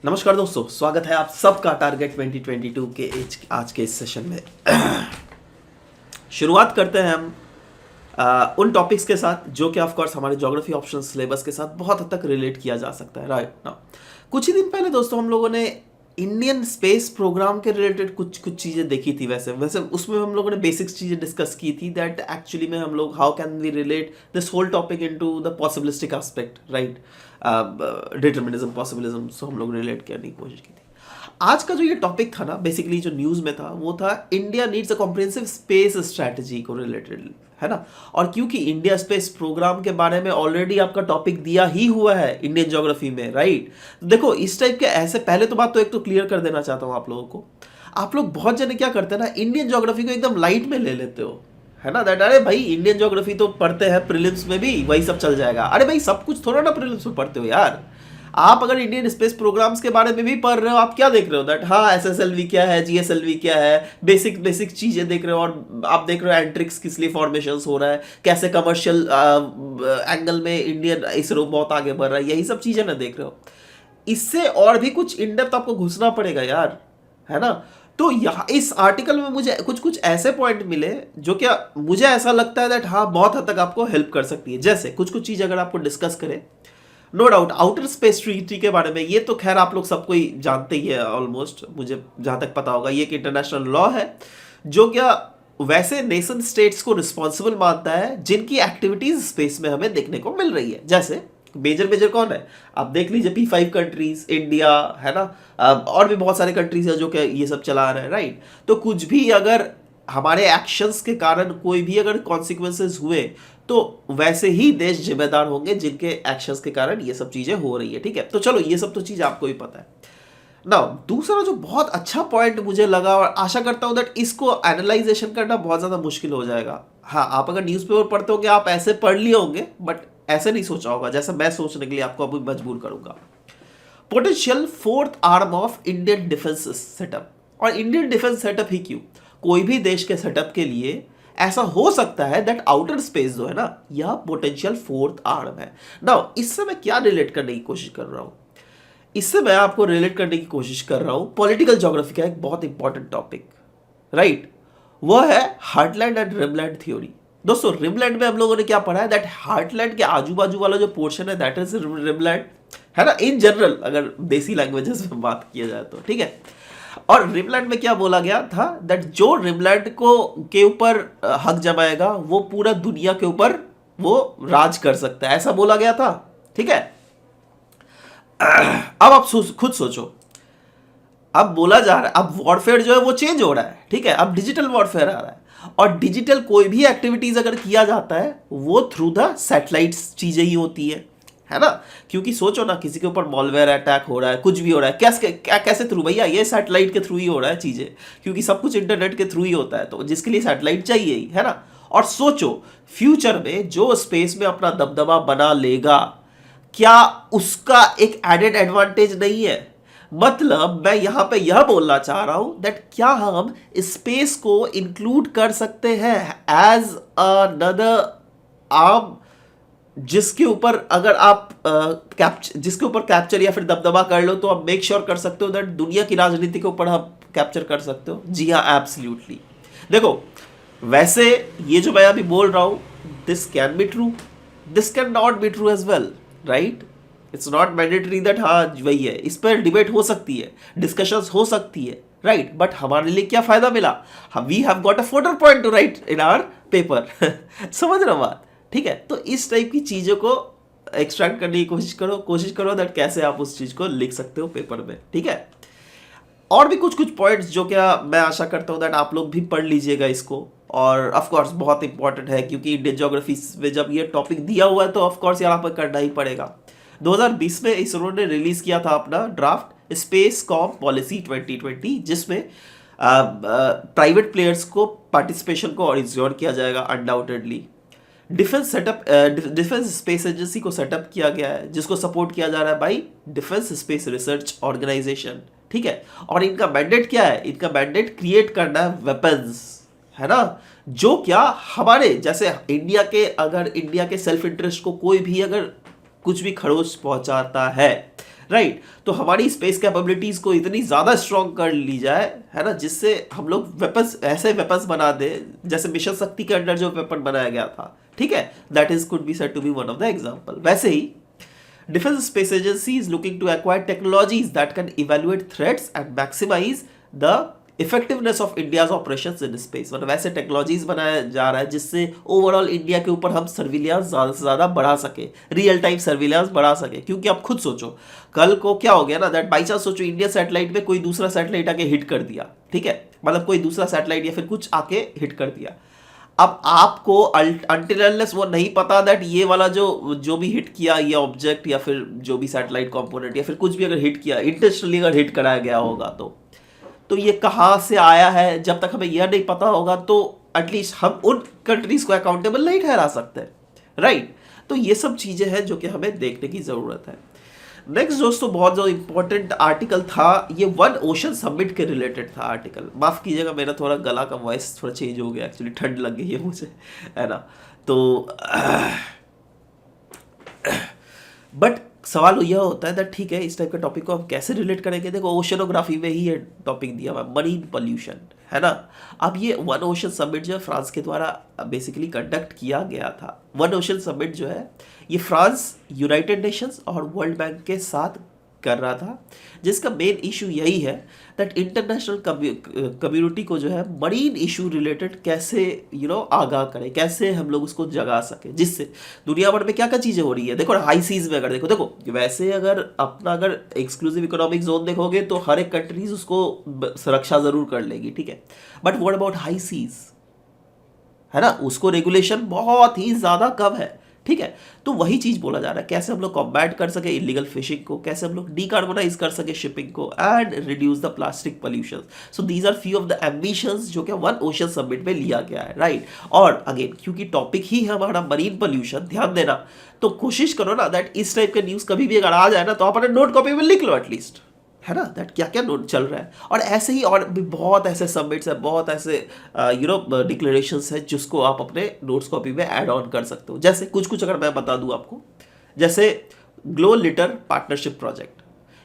नमस्कार दोस्तों, स्वागत है आप सबका टारगेट 2022 के आज के इस सेशन में। शुरुआत करते हैं हम उन टॉपिक्स के साथ जो कि ऑफ कोर्स हमारे ज्योग्राफी ऑप्शन सिलेबस के साथ बहुत हद तक रिलेट किया जा सकता है। राइट ना, कुछ ही दिन पहले दोस्तों हम लोगों ने इंडियन स्पेस प्रोग्राम के रिलेटेड कुछ चीज़ें देखी थी। वैसे उसमें हम लोगों ने बेसिक्स चीज़ें डिस्कस की थी दैट एक्चुअली में हम लोग how can we relate this whole topic into the possibilistic aspect, right, determinism, possibilism, so हम लोग रिलेट करने की कोशिश की थी। आज का जो ये टॉपिक था ना, बेसिकली जो न्यूज़ में था वो था India needs a comprehensive space strategy को रिलेटेड, है ना। और क्योंकि इंडिया स्पेस प्रोग्राम के बारे में ऑलरेडी आपका टॉपिक दिया ही हुआ है इंडियन ज्योग्राफी में, राइट। तो देखो इस टाइप के ऐसे पहले तो बात तो एक तो क्लियर कर देना चाहता हूँ आप लोगों को। आप लोग बहुत जने क्या करते हैं ना, इंडियन ज्योग्राफी को एकदम लाइट में ले लेते हो, है ना। दैट अरे भाई इंडियन ज्योग्राफी तो पढ़ते हैं प्रीलिम्स में भी, वही सब चल जाएगा। अरे भाई सब कुछ थोड़ा ना प्रीलिम्स में पढ़ते हो यार। आप अगर इंडियन स्पेस प्रोग्राम्स के बारे में भी पढ़ रहे हो, आप क्या देख रहे हो दैट हाँ एसएसएलवी क्या है, जीएसएलवी क्या है, बेसिक चीजें देख रहे हो। और आप देख रहे हो एंट्रिक्स किस लिए फॉर्मेशंस हो रहा है, कैसे कमर्शियल एंगल में इंडियन इसरो बहुत आगे बढ़ रहा है, यही सब चीजें ना देख रहे हो। इससे और भी कुछ इन डेप्थ आपको घुसना पड़ेगा यार, है ना। तो यहाँ इस आर्टिकल में मुझे कुछ ऐसे पॉइंट मिले जो क्या मुझे ऐसा लगता है दैट हाँ बहुत हद तक आपको हेल्प कर सकती है। जैसे कुछ चीज़ अगर आपको डिस्कस करें, no doubt outer space treaty के बारे में, ये तो खैर आप लोग सबको ही जानते ही है ऑलमोस्ट, मुझे जहाँ तक पता होगा। ये एक इंटरनेशनल लॉ है जो क्या वैसे नेशन स्टेट्स को रिस्पॉन्सिबल मानता है जिनकी एक्टिविटीज स्पेस में हमें देखने को मिल रही है। जैसे मेजर कौन है आप देख लीजिए, P5 कंट्रीज, इंडिया, है ना, और भी बहुत सारे कंट्रीज है जो कि ये सब चला रहे हैं, राइट। तो कुछ भी अगर हमारे एक्शंस के कारण कोई भी अगर कॉन्सिक्वेंसेस हुए तो वैसे ही देश जिम्मेदार होंगे जिनके एक्शंस के कारण ये सब चीजें हो रही है, ठीक है। तो चलो ये सब तो चीज आपको भी पता है ना। दूसरा जो बहुत अच्छा पॉइंट मुझे लगा और आशा करता हूं दैट इसको एनालाइजेशन करना बहुत ज्यादा मुश्किल हो जाएगा। हाँ, आप अगर न्यूज़पेपर पढ़ते होंगे आप ऐसे पढ़ लिए होंगे, बट ऐसे नहीं सोचा होगा जैसा मैं सोचने के लिए आपको अभी मजबूर करूंगा। Potential fourth arm of Indian defence setup. और इंडियन डिफेंस सेटअप ही क्यों, कोई भी देश के सेटअप के लिए ऐसा हो सकता है दैट आउटर स्पेस जो है ना, यह पोटेंशियल फोर्थ आर्म है। नाउ इससे मैं क्या रिलेट करने की कोशिश कर रहा हूं, इससे मैं आपको रिलेट करने की कोशिश कर रहा हूं पॉलिटिकल ज्योग्राफी का एक बहुत इंपॉर्टेंट टॉपिक, राइट। वह है हार्टलैंड एंड रिमलैंड थ्योरी। दोस्तों रिमलैंड में हम लोगों ने क्या पढ़ा है दैट हार्टलैंड के आजू बाजू वाला जो पोर्शन है दैट इज रिमलैंड, है ना, इन जनरल अगर देसी लैंग्वेजेस में बात किया जाए तो, ठीक है। और रिमलैंड में क्या बोला गया था दैट जो रिमलैंड को के ऊपर हक जमाएगा वो पूरा दुनिया के ऊपर वो राज कर सकता है, ऐसा बोला गया था, ठीक है। अब आप खुद सोचो, अब बोला जा रहा है, अब वॉरफेयर जो है वो चेंज हो रहा है, ठीक है। अब डिजिटल वॉरफेयर आ रहा है और डिजिटल कोई भी एक्टिविटीज अगर किया जाता है वो थ्रू द सैटेलाइट्स चीजें ही होती है ना। क्योंकि सोचो ना, किसी के ऊपर मॉलवेयर अटैक हो रहा है, कुछ भी हो रहा है, कैसे थ्रू भैया, ये सैटेलाइट के थ्रू ही हो रहा है चीजें, क्योंकि सब कुछ इंटरनेट के थ्रू ही होता है, तो जिसके लिए सैटेलाइट चाहिए ही, है ना। और सोचो फ्यूचर में जो स्पेस में अपना दबदबा बना लेगा, क्या उसका एक एडेड एडवांटेज नहीं है। मतलब मैं यहां पे यह बोलना चाह रहा हूं दैट क्या हम स्पेस को इंक्लूड कर सकते हैं एज अनदर आर्म जिसके ऊपर अगर आप जिसके ऊपर कैप्चर या फिर दबदबा कर लो तो आप मेक श्योर कर सकते हो दैट दुनिया की राजनीति के ऊपर आप कैप्चर कर सकते हो। जी हाँ, एब्सोल्युटली। देखो वैसे ये जो मैं अभी बोल रहा हूं this can be true, this cannot be true as well, right. It's not mandatory that हाँ वही है, इस पर डिबेट हो सकती है, डिस्कशंस हो सकती है, राइट। बट हमारे लिए क्या फायदा मिला, we have got a further point to write in our paper. समझ रहे हो बात, ठीक है। तो इस टाइप की चीजों को एक्सट्रैक्ट करने की कोशिश करो दैट कैसे आप उस चीज को लिख सकते हो पेपर में, ठीक है। और भी कुछ पॉइंट्स जो क्या मैं आशा करता हूँ दैट आप लोग भी पढ़ लीजिएगा इसको। और ऑफ कोर्स बहुत इंपॉर्टेंट है क्योंकि इंडियन ज्योग्राफी में जब ये टॉपिक दिया हुआ है तो ऑफ कोर्स यहाँ पर करना ही पड़ेगा। 2020 में इसरो ने रिलीज किया था अपना ड्राफ्ट स्पेस कॉम पॉलिसी 2020, जिसमें प्राइवेट प्लेयर्स को पार्टिसिपेशन को और इंश्योर किया जाएगा अनडाउटेडली। डिफेंस स्पेस एजेंसी को सेटअप किया गया है जिसको सपोर्ट किया जा रहा है by defence space research organisation, ठीक है। और इनका मैंडेट क्या है, इनका मैंडेट क्रिएट करना है वेपन्स, है ना, जो क्या हमारे जैसे इंडिया के सेल्फ इंटरेस्ट को कोई भी अगर कुछ भी खरोच पहुंचाता है राइट तो हमारी स्पेस कैपेबिलिटीज को इतनी ज़्यादा स्ट्रॉन्ग कर ली जाए, है ना, जिससे हम लोग वेपन्स, ऐसे वेपन्स बना दे जैसे मिशन शक्ति के अंडर जो वेपन बनाया गया था, ठीक है, that is could be said to be one of the example. वैसे ही Defense Space Agency is looking to acquire technologies that can evaluate threats and maximize the effectiveness of India's operations in space। मतलब ऐसे technologies बनाया जा रहा है जिससे overall India के ऊपर हम सर्विलियंस ज़्यादा से ज़्यादा बढ़ा सके, रियल टाइम सर्विलियंस बढ़ा सके। क्योंकि आप खुद सोचो कल को क्या हो गया ना, दैट बाई चांस सोचो इंडिया सैटेलाइट में कोई दूसरा सैटेलाइट आके हिट कर दिया, ठीक है, मतलब कोई दूसरा सैटेलाइट या फिर कुछ आके हिट कर दिया। अब आपको अनटिल अनलेस वो नहीं पता दैट ये वाला जो भी हिट किया ये ऑब्जेक्ट या फिर जो भी सैटेलाइट कंपोनेंट या फिर कुछ भी अगर हिट किया, इंटेंशनली अगर हिट कराया गया होगा तो ये कहाँ से आया है, जब तक हमें यह नहीं पता होगा तो एटलीस्ट हम उन कंट्रीज को अकाउंटेबल नहीं ठहरा सकते, राइट। तो ये सब चीज़ें हैं जो कि हमें देखने की ज़रूरत है। नेक्स्ट दोस्तों बहुत जो इंपॉर्टेंट आर्टिकल था ये वन ओशन समिट के रिलेटेड था आर्टिकल। माफ़ कीजिएगा मेरा थोड़ा गला का वॉइस थोड़ा चेंज हो गया, एक्चुअली ठंड लग गई है मुझे, है ना। तो बट सवाल यह होता है दैट ठीक है इस टाइप के टॉपिक को हम कैसे रिलेट करेंगे। देखो ओशनोग्राफी में ही ये टॉपिक दिया हुआ, मरीन पोल्यूशन, है ना। अब ये वन ओशन समिट जो है फ्रांस के द्वारा बेसिकली कंडक्ट किया गया था। वन ओशन समिट जो है ये फ्रांस, यूनाइटेड नेशंस और वर्ल्ड बैंक के साथ कर रहा था, जिसका मेन इशू यही है दैट इंटरनेशनल कम्युनिटी को जो है मरीन इशू रिलेटेड कैसे आगाह करें, कैसे हम लोग उसको जगा सके, जिससे दुनिया भर में क्या क्या चीज़ें हो रही है। देखो हाई सीज में अगर देखो वैसे अगर एक्सक्लूसिव इकोनॉमिक जोन देखोगे तो हर एक कंट्रीज उसको सुरक्षा ज़रूर कर लेगी, ठीक है, but what about high seas, है ना, उसको रेगुलेशन बहुत ही ज़्यादा कम है, ठीक है। तो वही चीज़ बोला जा रहा है कैसे हम लोग कॉम्बैट कर सके इलीगल फिशिंग को, कैसे हम लोग डीकार्बोनाइज कर सके शिपिंग को and reduce the plastic pollution. So these are few of the ambitions जो कि वन ओशन समिट में लिया गया है, राइट। और अगेन क्योंकि टॉपिक ही है हमारा मरीन पोल्यूशन, ध्यान देना, तो कोशिश करो ना दैट इस टाइप के न्यूज़ कभी भी अगर आ जाए ना तो आप अपने नोट कॉपी में लिख लो एटलीस्ट, है ना, दैट क्या क्या नोट चल रहा है। और ऐसे ही और भी बहुत ऐसे समिट्स है, बहुत ऐसे डिक्लेरेशंस है जिसको आप अपने नोट्स कॉपी में ऐड ऑन कर सकते हो। जैसे कुछ अगर मैं बता दूं आपको, जैसे ग्लो लिटर पार्टनरशिप प्रोजेक्ट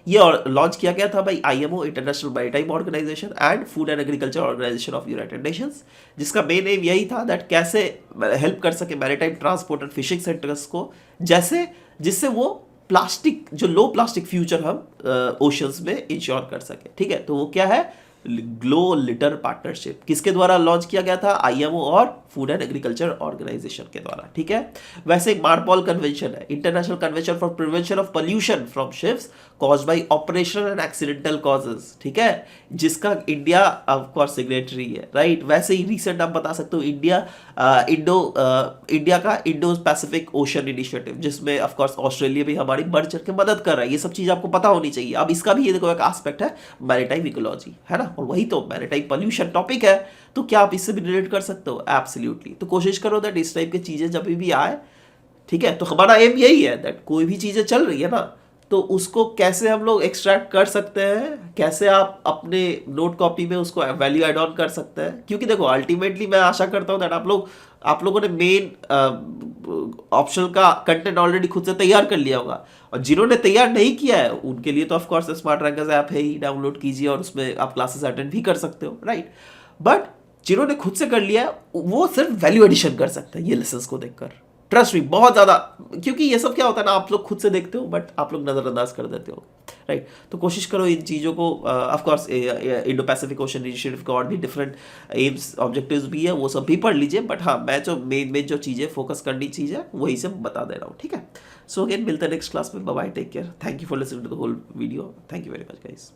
ये और लॉन्च किया गया था भाई IMO, international maritime organisation and food and agriculture organisation of United Nations, जिसका मेन एम यही था दैट कैसे हेल्प कर सके maritime transport and fishing sectors को, जिससे वो प्लास्टिक जो लो प्लास्टिक फ्यूचर हम ओशंस में इंश्योर कर सके, ठीक है। तो वो क्या है, ग्लो लिटर पार्टनरशिप किसके द्वारा लॉन्च किया गया था, IMO और फूड एंड एग्रीकल्चर ऑर्गेनाइजेशन के द्वारा, ठीक है। वैसे मार्पॉल कन्वेंशन है, international convention for prevention of pollution from ships caused by operational and accidental causes, ठीक है, जिसका इंडिया ऑफ कोर्स सिग्नेटरी है, राइट। वैसे ही रिसेंट आप बता सकते हो इंडिया का इंडो पैसिफिक ओशन इनिशिएटिव, जिसमें ऑफ कोर्स ऑस्ट्रेलिया भी हमारी बढ़ चढ़ के मदद कर रहा है। ये सब चीज़ आपको पता होनी चाहिए। अब इसका भी ये देखो एक एस्पेक्ट है मैरीटाइम इकोलॉजी, है ना, और वही तो मैरीटाइम पोल्यूशन टॉपिक है, तो क्या आप इससे भी रिलेट कर सकते हो, एब्सोल्युटली। तो कोशिश करो दैट इस टाइप की चीज़ें जब भी आए, ठीक है, तो हमारा एम यही है दैट कोई भी चीज़ें चल रही है ना तो उसको कैसे हम लोग एक्सट्रैक्ट कर सकते हैं, कैसे आप अपने नोट कॉपी में उसको वैल्यू एड ऑन कर सकते हैं। क्योंकि देखो अल्टीमेटली मैं आशा करता हूँ दैट आप लोगों ने मेन ऑप्शन का कंटेंट ऑलरेडी खुद से तैयार कर लिया होगा, और जिन्होंने तैयार नहीं किया है उनके लिए तो of course smart rankers app है ही, डाउनलोड कीजिए और उसमें आप क्लासेस अटेंड भी कर सकते हो, राइट। बट जिन्होंने खुद से कर लिया है वो सिर्फ वैल्यू एडिशन कर सकते हैं ये लेसन्स को देखकर, ट्रस्ट मी, बहुत ज़्यादा। क्योंकि ये सब क्या होता है ना, आप लोग खुद से देखते हो बट आप लोग नज़रअंदाज कर देते हो, राइट। तो कोशिश करो इन चीज़ों को, of course Indo Pacific ocean initiative का और भी डिफरेंट एम्स ऑब्जेक्टिव्स भी है, वो सब भी पढ़ लीजिए। बट हाँ, मैं जो मेन जो चीज़ें फोकस करनी चीज़ है वही से बता दे रहा हूँ, ठीक है। सो अगेन मिलते हैं नेक्स्ट क्लास में, bye bye, take care, thank you for listening to the whole video, thank you very much guys.